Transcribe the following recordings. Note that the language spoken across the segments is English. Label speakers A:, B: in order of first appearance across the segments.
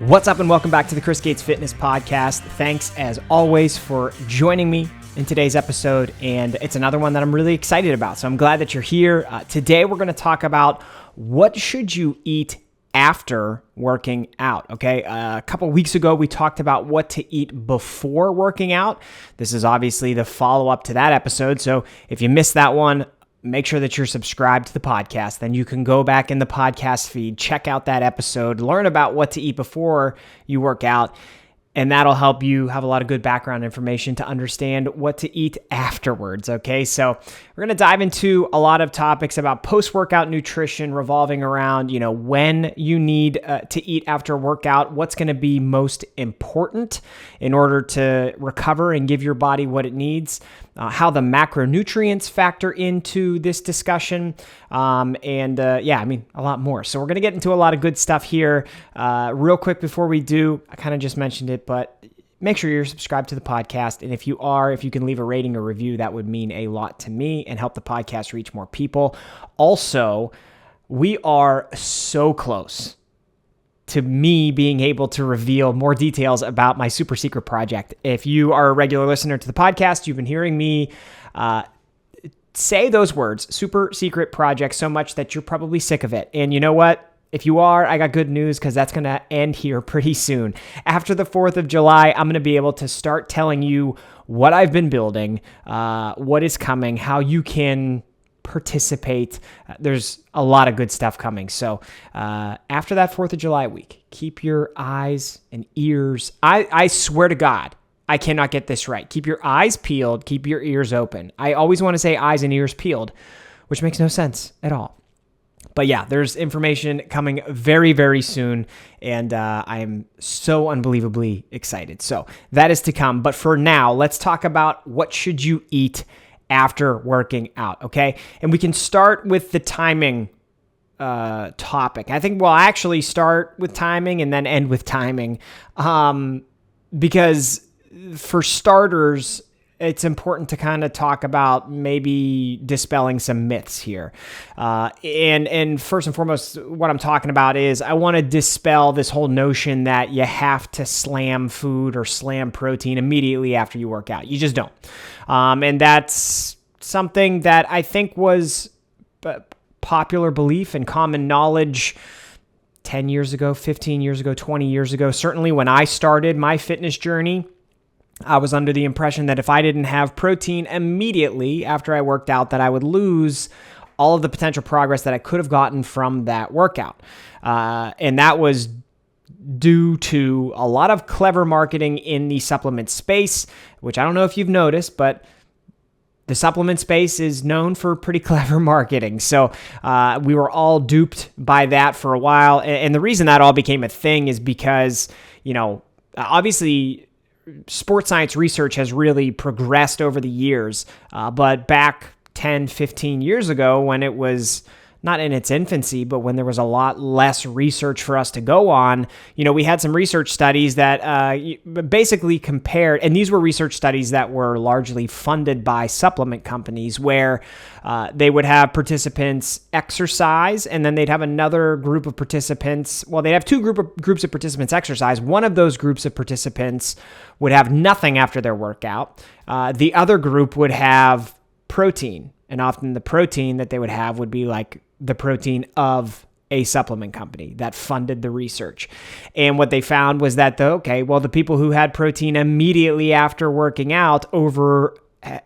A: What's up and welcome back to the Chris Gates Fitness Podcast. Thanks as always for joining me in today's episode, and it's another one that I'm really excited about. So I'm glad that you're here. Today we're going to talk about what should you eat after working out, okay? A couple weeks ago, we talked about what to eat before working out. This is obviously the follow-up to that episode, so if you missed that one, make sure that you're subscribed to the podcast. Then you can go back in the podcast feed, check out that episode, learn about what to eat before you work out, and that'll help you have a lot of good background information to understand what to eat afterwards, okay? So we're going to dive into a lot of topics about post-workout nutrition revolving around, when you need to eat after a workout, what's going to be most important in order to recover and give your body what it needs, how the macronutrients factor into this discussion, and a lot more. So we're going to get into a lot of good stuff here. Real quick before we do, I kind of just mentioned it, but make sure you're subscribed to the podcast. And if you can leave a rating or review, that would mean a lot to me and help the podcast reach more people. Also, we are so close to me being able to reveal more details about my super secret project. If you are a regular listener to the podcast, you've been hearing me say those words, super secret project, so much that you're probably sick of it. And you know what? If you are, I got good news because that's going to end here pretty soon. After the 4th of July, I'm going to be able to start telling you what I've been building, what is coming, how you can participate. There's a lot of good stuff coming. So after that 4th of July week, keep your eyes and ears. I swear to God, I cannot get this right. Keep your eyes peeled. Keep your ears open. I always want to say eyes and ears peeled, which makes no sense at all. But yeah, there's information coming very, very soon, and I am so unbelievably excited. So that is to come. But for now, let's talk about what should you eat after working out, okay? And we can start with the timing topic. I think we'll actually start with timing and then end with timing, because for starters, it's important to kind of talk about maybe dispelling some myths here. And first and foremost, what I'm talking about is I want to dispel this whole notion that you have to slam food or slam protein immediately after you work out. You just don't. And that's something that I think was popular belief and common knowledge 10 years ago, 15 years ago, 20 years ago. Certainly when I started my fitness journey, I was under the impression that if I didn't have protein immediately after I worked out, that I would lose all of the potential progress that I could have gotten from that workout. And that was due to a lot of clever marketing in the supplement space, which I don't know if you've noticed, but the supplement space is known for pretty clever marketing. So we were all duped by that for a while. And the reason that all became a thing is because, obviously, sports science research has really progressed over the years, but back 10, 15 years ago when it was not in its infancy, but when there was a lot less research for us to go on, we had some research studies that basically compared, and these were research studies that were largely funded by supplement companies where they would have participants exercise, and then they'd have another group of participants. Well, they'd have two groups of participants exercise. One of those groups of participants would have nothing after their workout. The other group would have protein, and often the protein that they would have would be like the protein of a supplement company that funded the research. And what they found was that the people who had protein immediately after working out over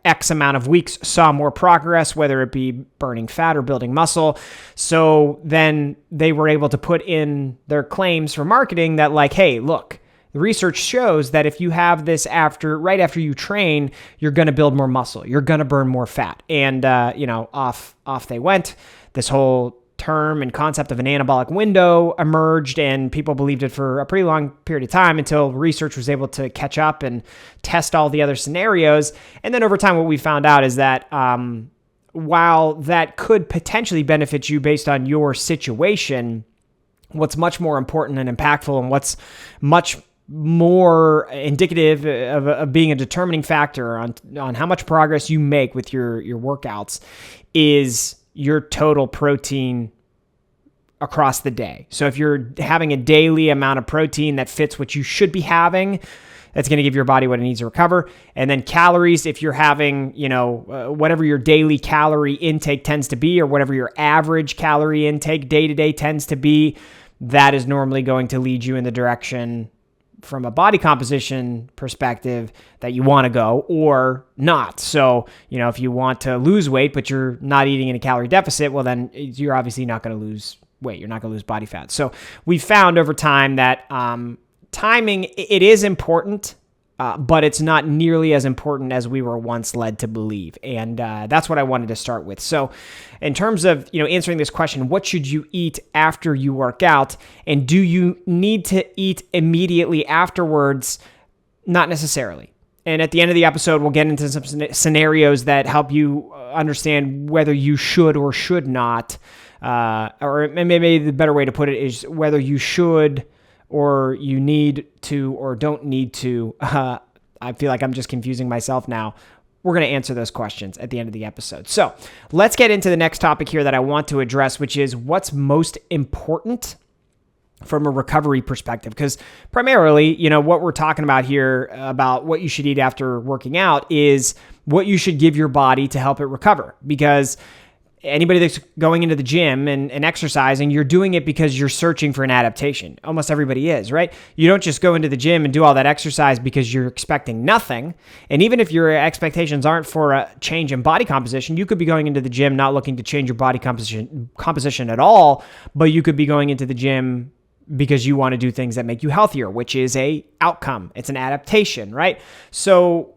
A: X amount of weeks saw more progress, whether it be burning fat or building muscle. So then they were able to put in their claims for marketing that hey, look, the research shows that if you have this right after you train, you're going to build more muscle. You're going to burn more fat. And, off they went. This whole term and concept of an anabolic window emerged, and people believed it for a pretty long period of time until research was able to catch up and test all the other scenarios. And then over time, what we found out is that while that could potentially benefit you based on your situation, what's much more important and impactful, and what's much more indicative of being a determining factor on how much progress you make with your workouts is your total protein across the day. So if you're having a daily amount of protein that fits what you should be having, that's going to give your body what it needs to recover. And then calories, if you're having, whatever your daily calorie intake tends to be, or whatever your average calorie intake day to day tends to be, that is normally going to lead you in the direction from a body composition perspective that you want to go or not. So, if you want to lose weight, but you're not eating in a calorie deficit, well, then you're obviously not going to lose weight. You're not going to lose body fat. So we found over time that timing, it is important, but it's not nearly as important as we were once led to believe. And that's what I wanted to start with. So in terms of, answering this question, what should you eat after you work out? And do you need to eat immediately afterwards? Not necessarily. And at the end of the episode, we'll get into some scenarios that help you understand whether you should or should not, or maybe the better way to put it is whether you should or you need to or don't need to. I feel like I'm just confusing myself now. We're going to answer those questions at the end of the episode. So let's get into the next topic here that I want to address, which is what's most important from a recovery perspective. Because primarily, what we're talking about here about what you should eat after working out is what you should give your body to help it recover. Because anybody that's going into the gym and exercising, you're doing it because you're searching for an adaptation. Almost everybody is, right? You don't just go into the gym and do all that exercise because you're expecting nothing. And even if your expectations aren't for a change in body composition, you could be going into the gym not looking to change your body composition at all, but you could be going into the gym because you want to do things that make you healthier, which is a outcome. It's an adaptation, right? So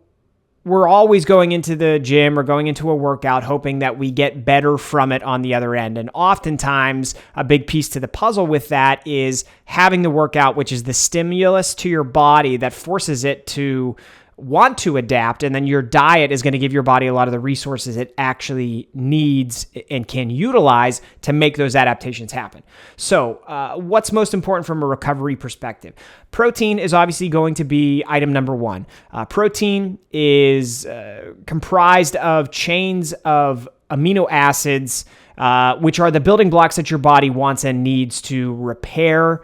A: we're always going into the gym or going into a workout hoping that we get better from it on the other end. And oftentimes, a big piece to the puzzle with that is having the workout, which is the stimulus to your body that forces it to want to adapt. And then your diet is going to give your body a lot of the resources it actually needs and can utilize to make those adaptations happen. So what's most important from a recovery perspective? Protein is obviously going to be item number one. Protein is comprised of chains of amino acids, which are the building blocks that your body wants and needs to repair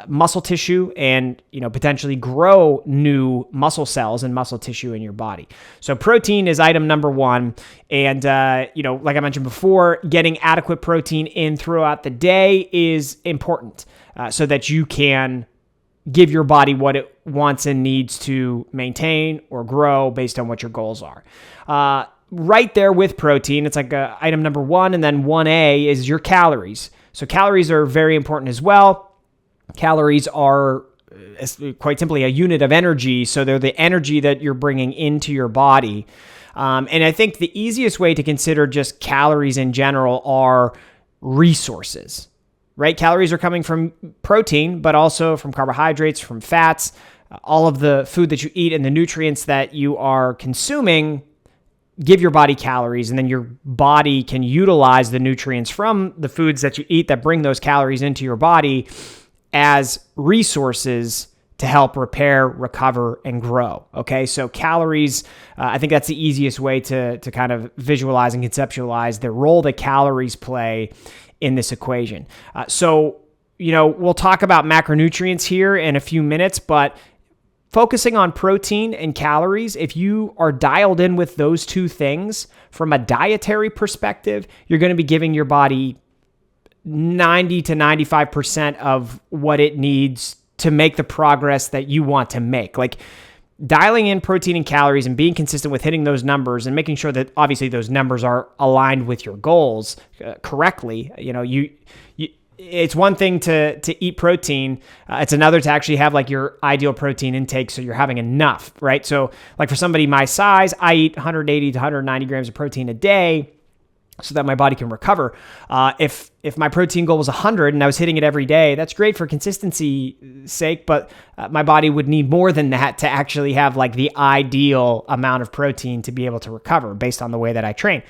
A: muscle tissue and, potentially grow new muscle cells and muscle tissue in your body. So protein is item number one. And, like I mentioned before, getting adequate protein in throughout the day is important so that you can give your body what it wants and needs to maintain or grow based on what your goals are. Right there with protein, it's like item number one, and then 1A is your calories. So calories are very important as well. Calories are quite simply a unit of energy, so they're the energy that you're bringing into your body. And I think the easiest way to consider just calories in general are resources, right? Calories are coming from protein, but also from carbohydrates, from fats, all of the food that you eat and the nutrients that you are consuming give your body calories, and then your body can utilize the nutrients from the foods that you eat that bring those calories into your body as resources to help repair, recover, and grow. Okay, so calories, I think that's the easiest way to kind of visualize and conceptualize the role that calories play in this equation. So, we'll talk about macronutrients here in a few minutes, but focusing on protein and calories, if you are dialed in with those two things from a dietary perspective, you're going to be giving your body 90 to 95% of what it needs to make the progress that you want to make. Like dialing in protein and calories and being consistent with hitting those numbers and making sure that obviously those numbers are aligned with your goals correctly. It's one thing to eat protein. It's another to actually have like your ideal protein intake so you're having enough, right? So like for somebody my size, I eat 180 to 190 grams of protein a day so that my body can recover. If my protein goal was 100 and I was hitting it every day, that's great for consistency's sake, but my body would need more than that to actually have like the ideal amount of protein to be able to recover based on the way that I train.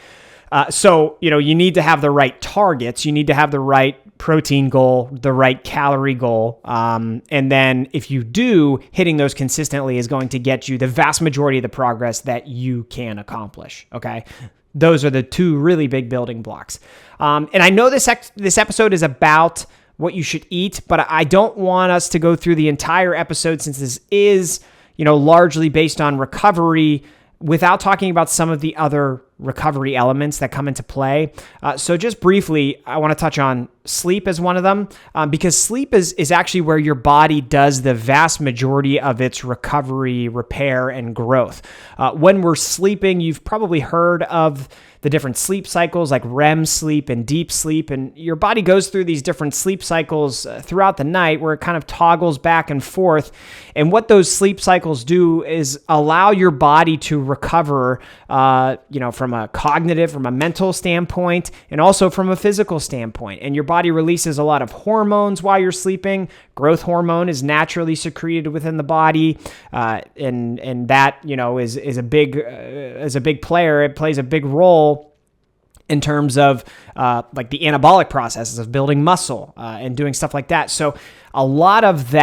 A: So, you need to have the right targets. You need to have the right protein goal, the right calorie goal. And then if you do, hitting those consistently is going to get you the vast majority of the progress that you can accomplish. Okay. those are the two really big building blocks. And I know this episode is about what you should eat, but I don't want us to go through the entire episode, since this is, largely based on recovery, without talking about some of the other recovery elements that come into play. So just briefly, I want to touch on sleep as one of them, because sleep is actually where your body does the vast majority of its recovery, repair, and growth. When we're sleeping, you've probably heard of the different sleep cycles like REM sleep and deep sleep, and your body goes through these different sleep cycles throughout the night where it kind of toggles back and forth. And what those sleep cycles do is allow your body to recover, from a cognitive, from a mental standpoint, and also from a physical standpoint. And your body releases a lot of hormones while you're sleeping. Growth hormone is naturally secreted within the body, and that is a big player. It plays a big role in terms of like the anabolic processes of building muscle and doing stuff like that. So a lot of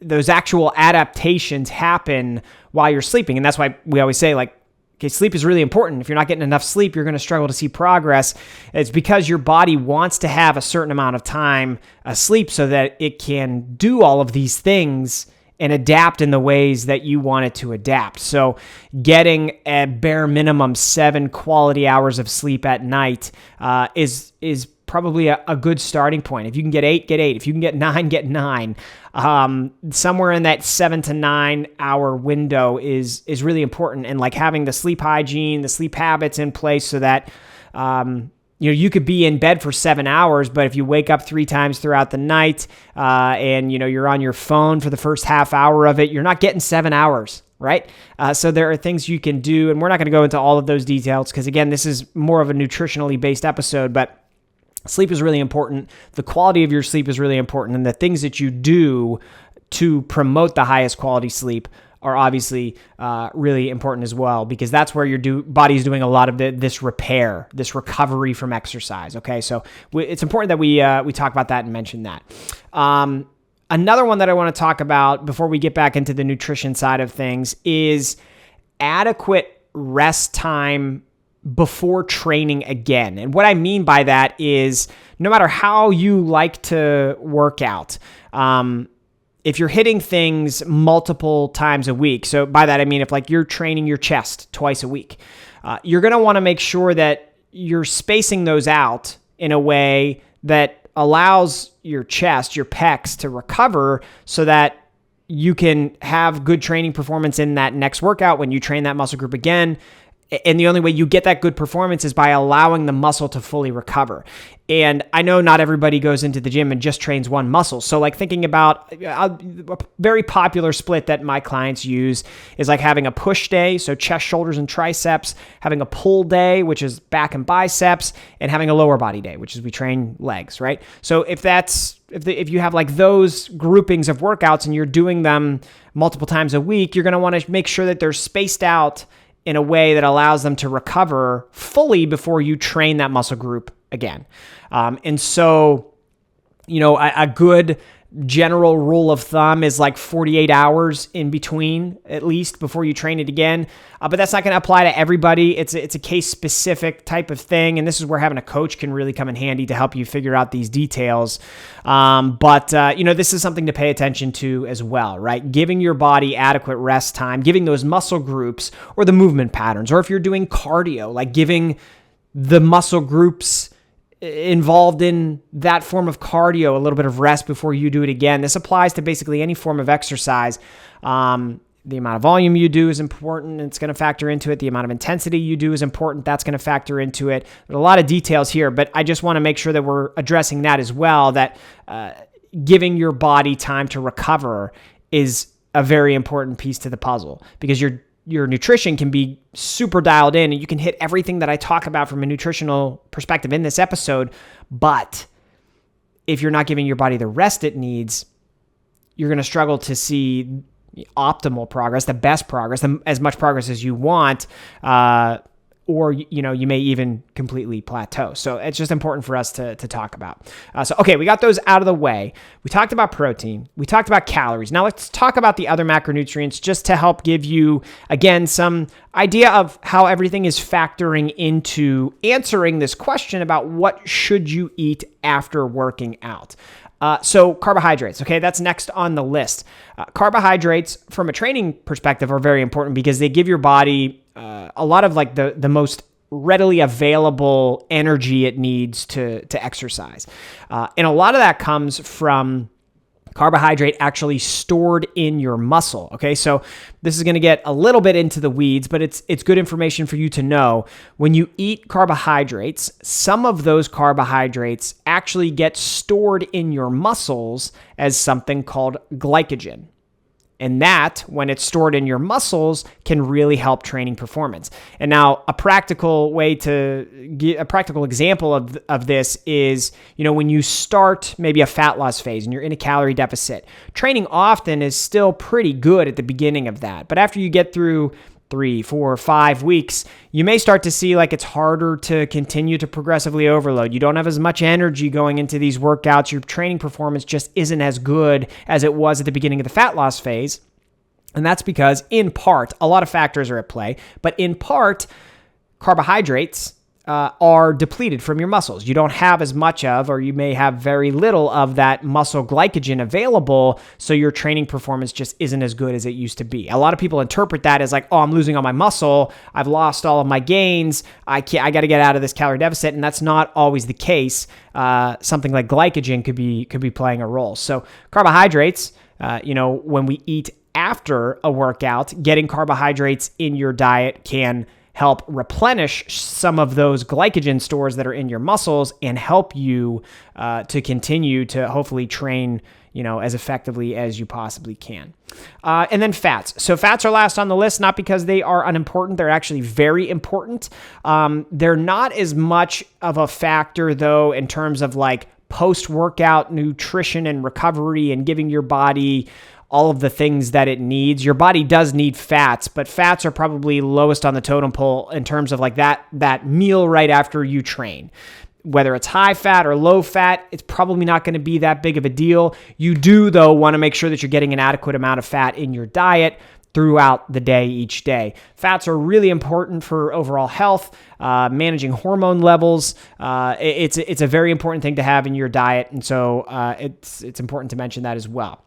A: those actual adaptations happen while you're sleeping. And that's why we always say, okay, sleep is really important. If you're not getting enough sleep, you're going to struggle to see progress. It's because your body wants to have a certain amount of time asleep so that it can do all of these things and adapt in the ways that you want it to adapt. So getting a bare minimum 7 quality hours of sleep at night is probably a good starting point. If you can get 8, get 8. If you can get 9, get 9. Somewhere in that 7 to 9 hour window is really important. And like having the sleep hygiene, the sleep habits in place so that you could be in bed for 7 hours, but if you wake up 3 times throughout the night and you're on your phone for the first half hour of it, you're not getting 7 hours, right? So there are things you can do, and we're not going to go into all of those details because, again, this is more of a nutritionally based episode, but sleep is really important. The quality of your sleep is really important, and the things that you do to promote the highest quality sleep are obviously really important as well, because that's where your body's doing a lot of this repair, this recovery from exercise. Okay, so it's important that we talk about that and mention that. Another one that I want to talk about before we get back into the nutrition side of things is adequate rest time before training again. And what I mean by that is no matter how you like to work out, if you're hitting things multiple times a week, so by that I mean if you're training your chest twice a week, you're going to want to make sure that you're spacing those out in a way that allows your chest, your pecs to recover so that you can have good training performance in that next workout when you train that muscle group again. And the only way you get that good performance is by allowing the muscle to fully recover. And I know not everybody goes into the gym and just trains one muscle. So thinking about a very popular split that my clients use is having a push day, so chest, shoulders, and triceps, having a pull day, which is back and biceps, and having a lower body day, which is we train legs, right? So if you have those groupings of workouts and you're doing them multiple times a week, you're going to want to make sure that they're spaced out in a way that allows them to recover fully before you train that muscle group again. And so, a good general rule of thumb is 48 hours in between, at least, before you train it again. But that's not going to apply to everybody. It's a case-specific type of thing, and this is where having a coach can really come in handy to help you figure out these details. But this is something to pay attention to as well, right? Giving your body adequate rest time, giving those muscle groups or the movement patterns, or if you're doing cardio, giving the muscle groups involved in that form of cardio a little bit of rest before you do it again. This applies to basically any form of exercise. The amount of volume you do is important. It's going to factor into it. The amount of intensity you do is important. That's going to factor into it. There's a lot of details here, but I just want to make sure that we're addressing that as well, that giving your body time to recover is a very important piece to the puzzle, because your nutrition can be super dialed in and you can hit everything that I talk about from a nutritional perspective in this episode. But if you're not giving your body the rest it needs, you're going to struggle to see optimal progress, the best progress, as much progress as you want. Or, you may even completely plateau. So it's just important for us to talk about. Okay, we got those out of the way. We talked about protein. We talked about calories. Now let's talk about the other macronutrients just to help give you, again, some idea of how everything is factoring into answering this question about what should you eat after working out. So carbohydrates, okay, that's next on the list. Carbohydrates from a training perspective are very important because they give your body a lot of like the most readily available energy it needs to exercise. And a lot of that comes from carbohydrate actually stored in your muscle. Okay, so this is going to get a little bit into the weeds, but it's good information for you to know. When you eat carbohydrates, some of those carbohydrates actually get stored in your muscles as something called glycogen. And that, when it's stored in your muscles, can really help training performance. And now a practical way to get a practical example of this is, when you start maybe a fat loss phase and you're in a calorie deficit, training often is still pretty good at the beginning of that. But after you get through 3, 4, 5 weeks, you may start to see like it's harder to continue to progressively overload. You don't have as much energy going into these workouts. Your training performance just isn't as good as it was at the beginning of the fat loss phase. And that's because, in part, a lot of factors are at play, but in part, carbohydrates are depleted from your muscles. You don't have as much of, or you may have very little of that muscle glycogen available, so your training performance just isn't as good as it used to be. A lot of people interpret that as like, oh, I'm losing all my muscle, I've lost all of my gains, I got to get out of this calorie deficit, and that's not always the case. Something like glycogen could be playing a role. So carbohydrates, when we eat after a workout, getting carbohydrates in your diet can help replenish some of those glycogen stores that are in your muscles and help you to continue to hopefully train, as effectively as you possibly can. And then fats. So fats are last on the list, not because they are unimportant. They're actually very important. They're not as much of a factor, though, in terms of like post-workout nutrition and recovery and giving your body all of the things that it needs. Your body does need fats, but fats are probably lowest on the totem pole in terms of like that meal right after you train. Whether it's high fat or low fat, it's probably not going to be that big of a deal. You do, though, want to make sure that you're getting an adequate amount of fat in your diet throughout the day, each day. Fats are really important for overall health, managing hormone levels. It's a very important thing to have in your diet, and so it's important to mention that as well.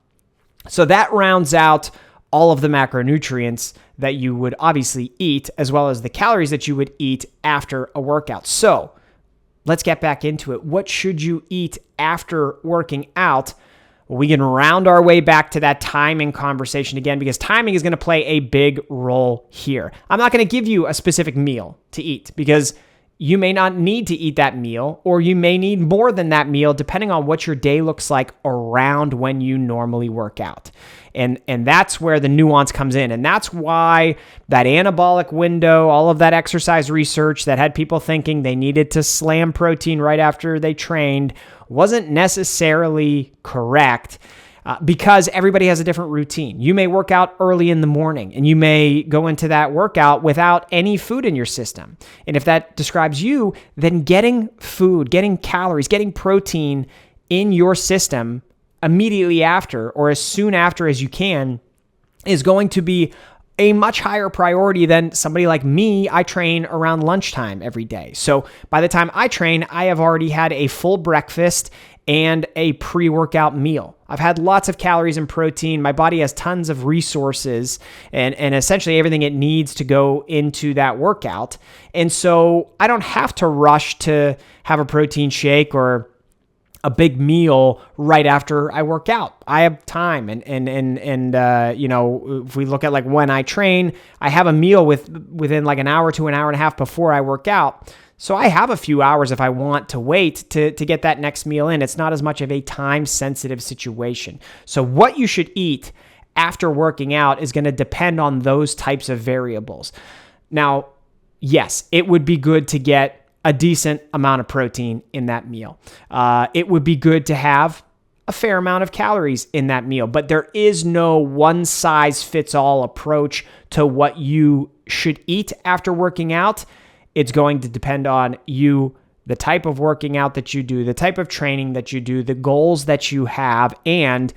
A: So that rounds out all of the macronutrients that you would obviously eat, as well as the calories that you would eat after a workout. So let's get back into it. What should you eat after working out? Well, we can round our way back to that timing conversation again, because timing is going to play a big role here. I'm not going to give you a specific meal to eat because you may not need to eat that meal, or you may need more than that meal depending on what your day looks like around when you normally work out. And that's where the nuance comes in. And that's why that anabolic window, all of that exercise research that had people thinking they needed to slam protein right after they trained wasn't necessarily correct. Because everybody has a different routine. You may work out early in the morning and you may go into that workout without any food in your system. And if that describes you, then getting food, getting calories, getting protein in your system immediately after or as soon after as you can is going to be a much higher priority than somebody like me. I train around lunchtime every day. So by the time I train, I have already had a full breakfast and a pre-workout meal. I've had lots of calories and protein. My body has tons of resources and essentially everything it needs to go into that workout. And so I don't have to rush to have a protein shake or a big meal right after I work out. I have time. And if we look at like when I train, I have a meal within like an hour to an hour and a half before I work out. So I have a few hours if I want to wait to get that next meal in. It's not as much of a time-sensitive situation. So what you should eat after working out is going to depend on those types of variables. Now, yes, it would be good to get a decent amount of protein in that meal. It would be good to have a fair amount of calories in that meal, but there is no one-size-fits-all approach to what you should eat after working out. It's going to depend on you, the type of working out that you do, the type of training that you do, the goals that you have, and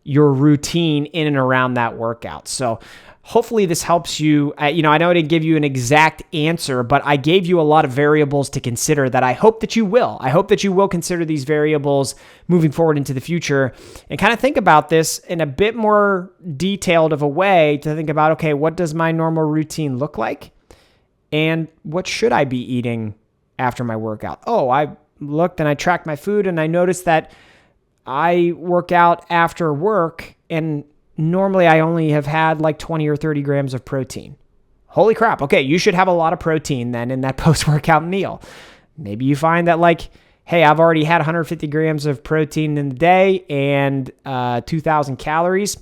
A: your routine in and around that workout. So hopefully this helps you. I know I didn't give you an exact answer, but I gave you a lot of variables to consider that I hope that you will. I hope that you will consider these variables moving forward into the future and kind of think about this in a bit more detailed of a way to think about, okay, what does my normal routine look like? And what should I be eating after my workout? Oh, I looked and I tracked my food and I noticed that I work out after work and normally I only have had like 20 or 30 grams of protein. Holy crap. Okay, you should have a lot of protein then in that post-workout meal. Maybe you find that like, hey, I've already had 150 grams of protein in the day and 2,000 calories.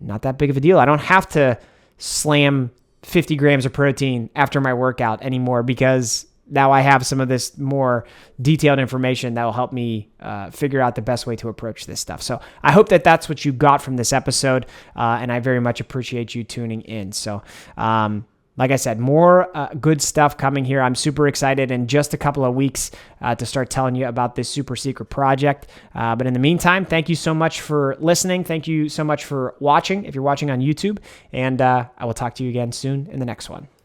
A: Not that big of a deal. I don't have to slam 50 grams of protein after my workout anymore because now I have some of this more detailed information that will help me figure out the best way to approach this stuff. So I hope that that's what you got from this episode, and I very much appreciate you tuning in. So like I said, more good stuff coming here. I'm super excited in just a couple of weeks to start telling you about this super secret project. But in the meantime, thank you so much for listening. Thank you so much for watching if you're watching on YouTube, and I will talk to you again soon in the next one.